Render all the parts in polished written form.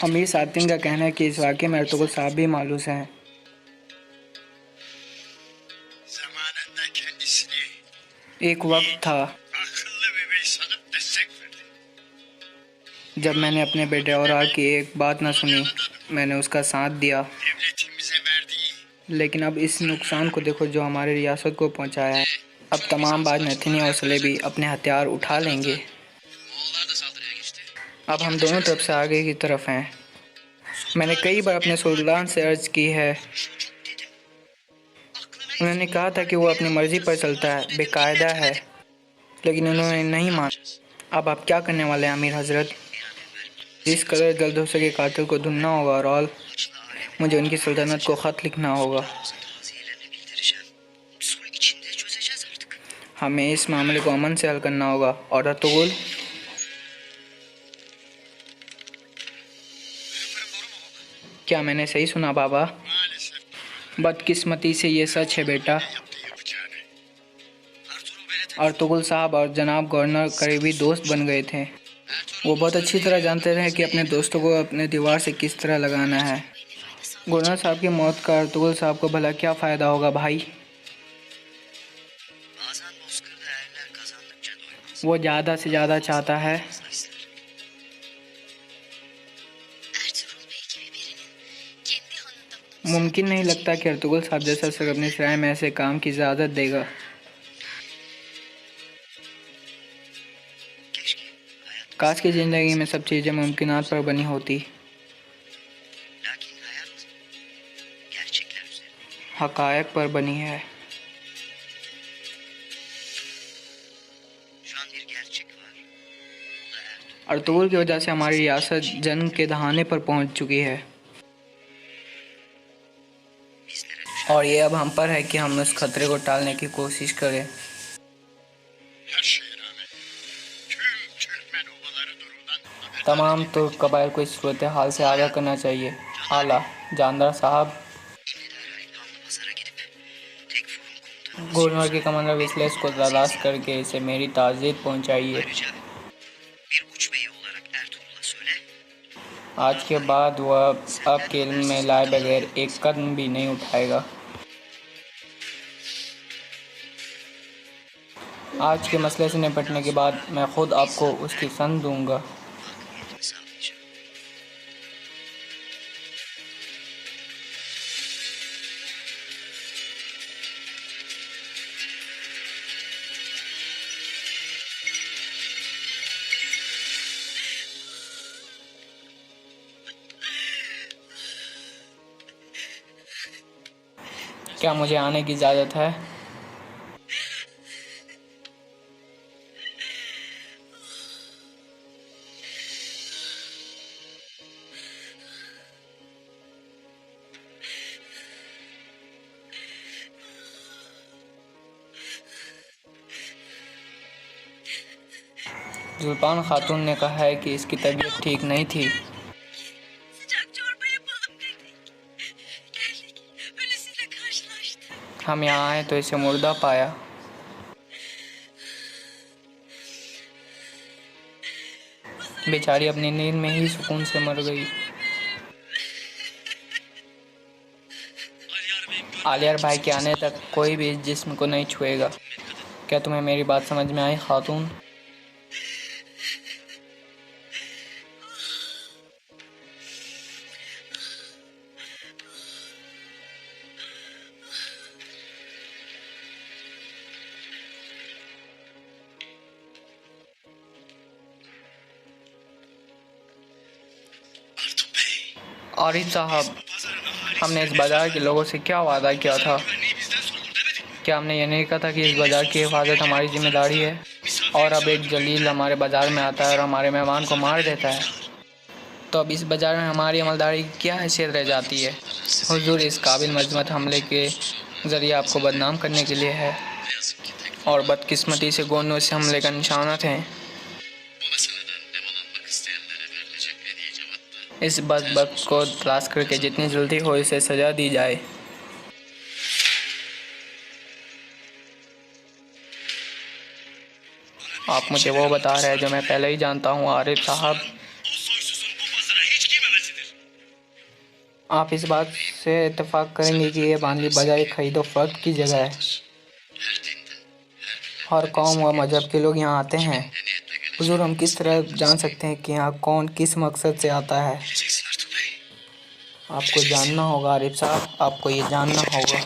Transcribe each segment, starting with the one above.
अमीर सातिन का कहना है कि इस वाक़ये में अर्तुगरुल साहब भी मालूस हैं। एक वक्त था जब मैंने अपने बेटे की एक बात न सुनी, मैंने उसका साथ दिया। लेकिन अब इस नुकसान को देखो जो हमारी रियासत को पहुंचाया है। अब तमाम बाज़-नथीनी और सलेबी अपने हथियार उठा लेंगे। अब हम दोनों तरफ से आगे की तरफ हैं। मैंने कई बार अपने सुल्तान से अर्ज़ की है। उन्होंने कहा था कि वो अपनी मर्ज़ी पर चलता है, बेकायदा है, लेकिन उन्होंने नहीं माना। अब आप क्या करने वाले हैं अमीर हज़रत? जिस कदर जल्द हो सके कातिल को ढूंढना होगा और मुझे उनकी सल्तनत को ख़त लिखना होगा। हमें इस मामले को अमन से हल करना होगा। और अर्तुगरुल, क्या मैंने सही सुना बाबा? बदकिस्मती से ये सच है बेटा। अर्तुगरुल साहब और जनाब गवर्नर करीबी दोस्त बन गए थे। वो बहुत अच्छी तरह जानते रहे कि अपने दोस्तों को अपने दीवार से किस तरह लगाना है। गवर्नर साहब की मौत का अर्तुगरुल साहब को भला क्या फ़ायदा होगा भाई? वो ज़्यादा से ज़्यादा चाहता है मुमकिन नहीं लगता कि अर्तुगरुल साहब जैसा शख्स अपनी सराय में ऐसे काम की इजाज़त देगा। काश की ज़िंदगी में सब चीज़ें मुमकिनात पर बनी होती, हक़ायक़ पर बनी है। अर्तुगरुल की वजह से हमारी रियासत जंग के दहाने पर पहुंच चुकी है और ये अब हम पर है कि हम उस खतरे को टालने की कोशिश करें। तमाम तुर्क कबाइल को इस सूरत हाल से आगाह करना चाहिए। आला जानदार साहब, गवर्नर के कमांडर विस्लेस को तलाश करके इसे मेरी ताज़ीद पहुंचाइए। आज के बाद वह आपके इल्म में लाए बगैर एक कदम भी नहीं उठाएगा। आज के मसले से निपटने के बाद मैं खुद आपको उसकी सन दूंगा। क्या मुझे आने की इजाज़त है? जुल्पान खातून ने कहा है कि इसकी तबीयत ठीक नहीं थी। हम यहाँ आए तो इसे मुर्दा पाया। बेचारी अपनी नींद में ही सुकून से मर गई। आलियार भाई के आने तक कोई भी इस जिस्म को नहीं छुएगा। क्या तुम्हें मेरी बात समझ में आई खातून? आरिफ साहब, हमने इस बाज़ार के लोगों से क्या वादा किया था? क्या हमने ये नहीं कहा था कि इस बाज़ार की हिफाजत हमारी जिम्मेदारी है? और अब एक जलील हमारे बाज़ार में आता है और हमारे मेहमान को मार देता है, तो अब इस बाज़ार में हमारी अमलदारी की क्या हैसियत रह जाती है? हुजूर, इस काबिल मजमत हमले के ज़रिए आपको बदनाम करने के लिए है और बदकिस्मती से गोनों इस हमले का निशाना थे। इस बदबख्त को तलाश करके जितनी जल्दी हो इसे सज़ा दी जाए। आप मुझे वो बता रहे हैं जो मैं पहले ही जानता हूँ आरिफ साहब। आप इस बात से इत्तेफाक करेंगे कि ये बांदली बाजार खरीदो फरोख्त की जगह है। हर कौम व मज़हब के लोग यहाँ आते हैं। हुजूर, हम किस तरह जान सकते हैं कि यहाँ कौन किस मकसद से आता है? आपको जानना होगा आरिफ साहब, आपको ये जानना होगा।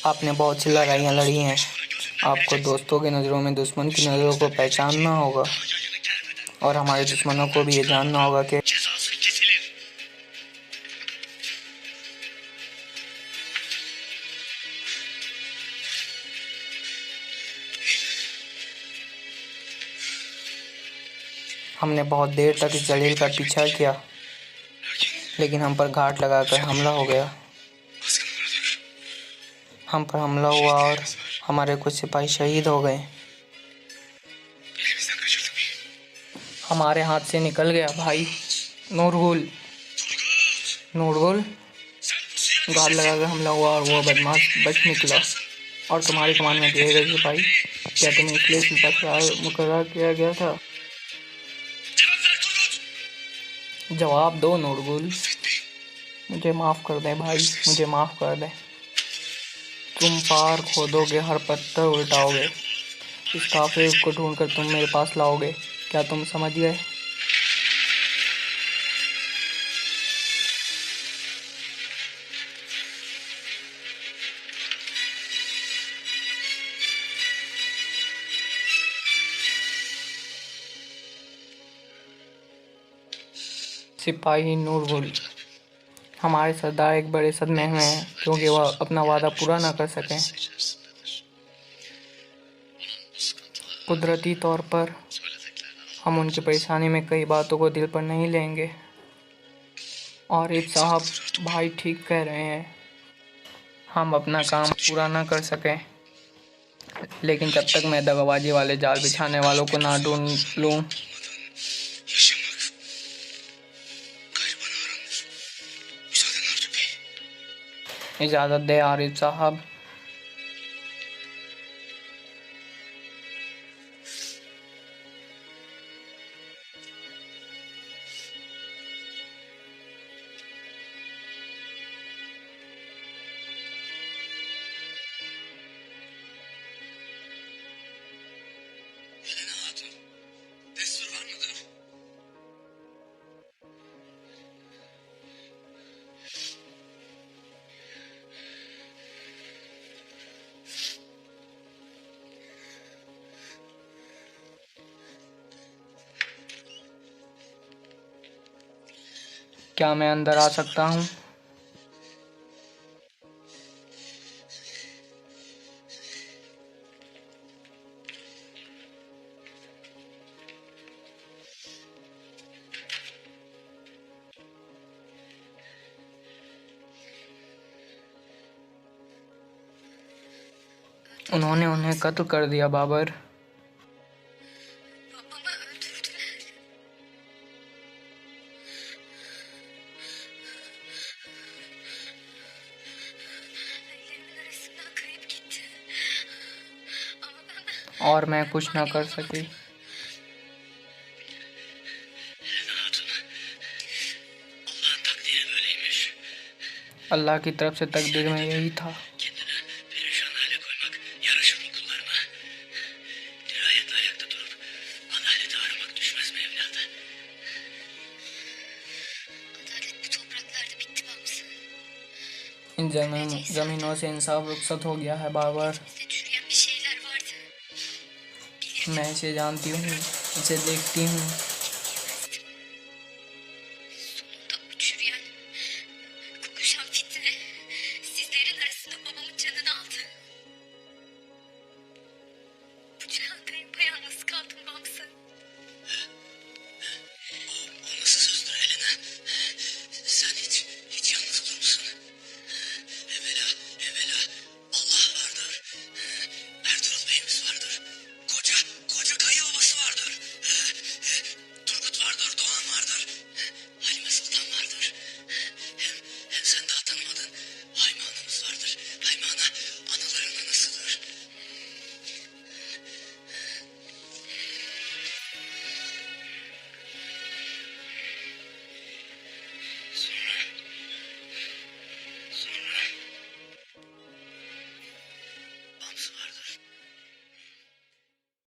आपने बहुत सी लड़ाइयाँ लड़ी हैं। आपको दोस्तों की नज़रों में दुश्मन की नज़रों को पहचानना होगा, और हमारे दुश्मनों को भी ये जानना होगा कि हमने बहुत देर तक इस जलील का पीछा किया, लेकिन हम पर घात लगाकर हमला हो गया। हम पर हमला हुआ और हमारे कुछ सिपाही शहीद हो गए। हमारे हाथ से निकल गया भाई। नूरगुल नूरगुल घात लगाकर हमला हुआ और वो बदमाश बच निकला, और तुम्हारी कमान में दिए गए सिपाही, क्या तुम्हें इसलिए सिपहसालार मुकर्रर किया गया था? जवाब दो नूरगुल। मुझे माफ़ कर दे भाई, मुझे माफ़ कर दे। तुम पार खोदोगे, हर पत्थर उल्टाओगे, इस काफिर को ढूंढकर तुम मेरे पास लाओगे। क्या तुम समझ गए? सिपाही नूरगुल, हमारे सरदार एक बड़े सदमे में हैं, क्योंकि वह अपना वादा पूरा न कर सकें। कुदरती तौर पर हम उनकी परेशानी में कई बातों को दिल पर नहीं लेंगे। और एक साहब भाई ठीक कह रहे हैं, हम अपना काम पूरा न कर सकें, लेकिन जब तक मैं दगाबाजी वाले जाल बिछाने वालों को ना ढूंढ लूँ, इजाज़त दे आरिफ साहब। क्या मैं अंदर आ सकता हूँ? उन्होंने उन्हें कत्ल कर दिया Babar. Babamı öldürdüler. Ellerimin arasından kayıp gitti. Ama ben और मैं कुछ ना कर सकी। Allah'ın takdiri böyleymiş. अल्लाह की तरफ से तकदीर में यही था। Kendini perişan hale koymak yaraşır mı kullarıma? Dirayet ayakta durup adaleti aramak düşmez mi evladı? Adalet bu topraklarda bitti Bamsı. इन ज़मीनों से इंसाफ रुखसत हो गया है Babar. Bizde çürüyen bir şeyler vardı. मैं इसे जानती हूँ, इसे देखती हूँ।